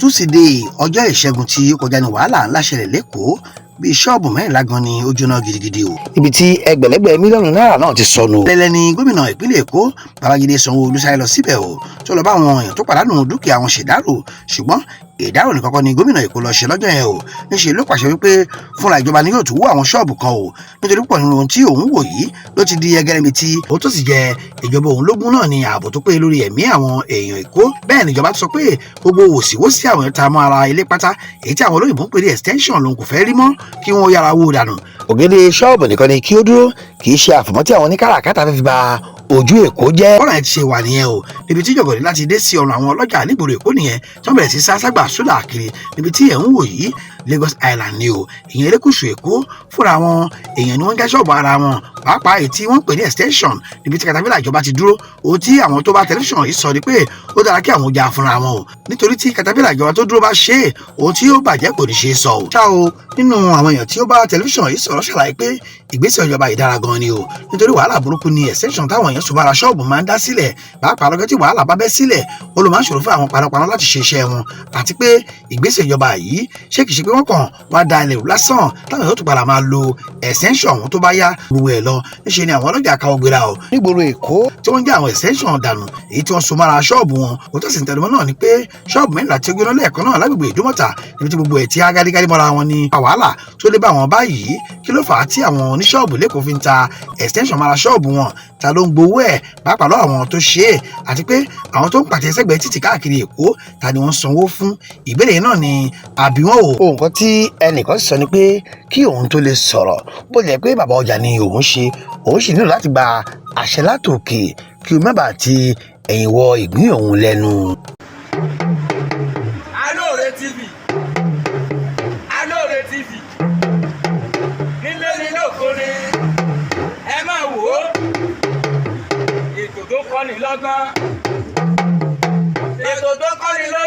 túsídẹ̀ẹ́ ọjọ́ ìṣẹ́gun tí ó kọjá ní wàhálà ńlá ṣẹlẹ̀ lẹ́kọ̀ọ́ bí ṣọ́ọ̀bù mẹ́rìnlá gan ni ó jóná gidigidi o. ibi tí ẹgbẹ̀lẹ́gbẹ̀ mílíọ̀nù náírà náà ti sọnù. lẹ́lẹ́ ni gómìnà ìpínlẹ̀ Èkó Babájídé Sanwó-Olú sáré lọ síbẹ̀ o tó lọ bá àwọn èèyàn tó pàdánù dúkìá wọn ṣèdárò, ṣùgbọ́n ìdárò nìkan kọ́ ni gómìnà Èkó lọ ṣe lọ́jọ́ yẹn o. níṣẹ́ ló pàṣẹ wípé fúnra ìjọba ni yóò tún wó àwọn ṣọ́ọ̀bù kan o, nítorí púpọ̀ nínú ohun tí òun wò yìí ló ti di ẹgẹrẹmì tí ó tó sì jẹ ìjọba òun lógún náà ni ààbò tó péye lórí ẹ̀mí àwọn èèyàn Èkó. bẹ́ẹ̀ ni ìjọba sọ pé gbogbo wòsíwòsí àwọn èèyàn ta mọ́ ara ilé pátá èyí tí àwọn olóyìnbó ń pè ní extension lòun kò fẹ́ rí mọ́ kí wọ́n yára wó dànù. ògèdè ṣọ́ọ̀bù nìkan ni kí ó dúró, kì í ṣe àfọ̀mọ́ tí àwọn oníkàràkátà fẹ́ fi ba ojú Èkó jẹ́. bọ́lá ẹ̀ ti ṣe wà nìyẹn o, níbi tí jọ̀gọ̀dì láti dé sí ọ̀run àwọn ọlọ́jà nígboro Èkó nìyẹn tí wọ́n bẹ̀rẹ̀ sí sáságbà sódà kiri. níbi tí ẹ̀ ń wò yìí Lagos Island ni o, ìyẹn erékùṣù Èkó fúnra wọn èèyàn ni wọ́n ń já ṣọ́ọ̀bù ara wọn, pàápàá èyí tí wọ́n ń pè ní extension níbi tí katapila ìjọba ti dúró. ohun tí àwọn tó bá tẹlifíṣàn yìí sọ ni pé ó dára kí àwọn jà fúnra wọn o, nítorí tí katapila ìjọba tó dúró bá ṣe é ohun tí yóò bàjẹ́ kò ní ṣe é sọ o. ṣá o, nínú àwọn èèyàn tí ó bá tẹlifíṣàn yìí sọ̀rọ̀ ṣàlàyé pé ìgbésẹ̀ ìjọba yìí dára gan ni o, nítorí wàhálà burúkú ni extension táwọn èèyàn sùn bára ṣọ́ọ̀bù máa ń dá sílẹ̀, pàápàá lọ́jọ́ tí wàhálà bá bẹ́ sílẹ̀ ó ló máa ń ṣòro fún àwọn panápaná láti ṣe iṣẹ́ wọn. àti pé ìgbésẹ̀ ìjọba yìí ṣé kìí ṣe pé wọ́n kàn wá da ilẹ̀ rú lásán táwọn yóò tún padà máa lo extension ọ̀hún tó bá yá gbogbo ẹ̀ lọ. níṣe ni àwọn ọlọ́jà káwọ́ gbéra o nígboro Èkó tí wọ́n ń jẹ́ àwọn extension dànù èyí tí wọ́n so mára ṣọ́ọ̀bù wọn. ó tó sì ń tẹnumọ́ náà ni pé ṣọ́ọ̀bù mẹ́rìnlá tí ó gbéná lẹ́ẹ̀kan náà lágbègbè Ìdúmọ̀tà níbi tí gbogbo ẹ̀ tí á gádígádí mọ́ra wọn ni wàhálà tó dé bá wọn báyìí. kí ló fà á tí àwọn oníṣọ́ọ̀bù lẹ́kọ̀ọ́ fi ń ta extension mára ṣọ́ọ̀bù wọn? ta ló ń gbowó ẹ̀ pàápàá lọ́wọ́ àwọn tó ṣe é? àti pé àwọn tó ń pàtẹ sẹ́gbẹ̀ẹ́ títì káàkiri Èkó ta ni wọ́n sanwó fún? ìbéèrè náà ni àbí wọn ò. ohun kan tí ẹnìkan sọ ni pé kí òun tó lè sọ̀rọ̀ bó jẹ́ pé bàbá ọjà ni òun ṣe, òun sì nílò láti gba àṣẹ látòkè kí o má bàa ti ẹ̀yìn wọ ìgbín òun lẹ́nu. Alore TV, Alore TV, nílé ní lóko ni ẹ máa wò ó, ètò tó kọ́ni lọ́gbọ́n, ètò tó kọ́ni lọ́gbọ́n.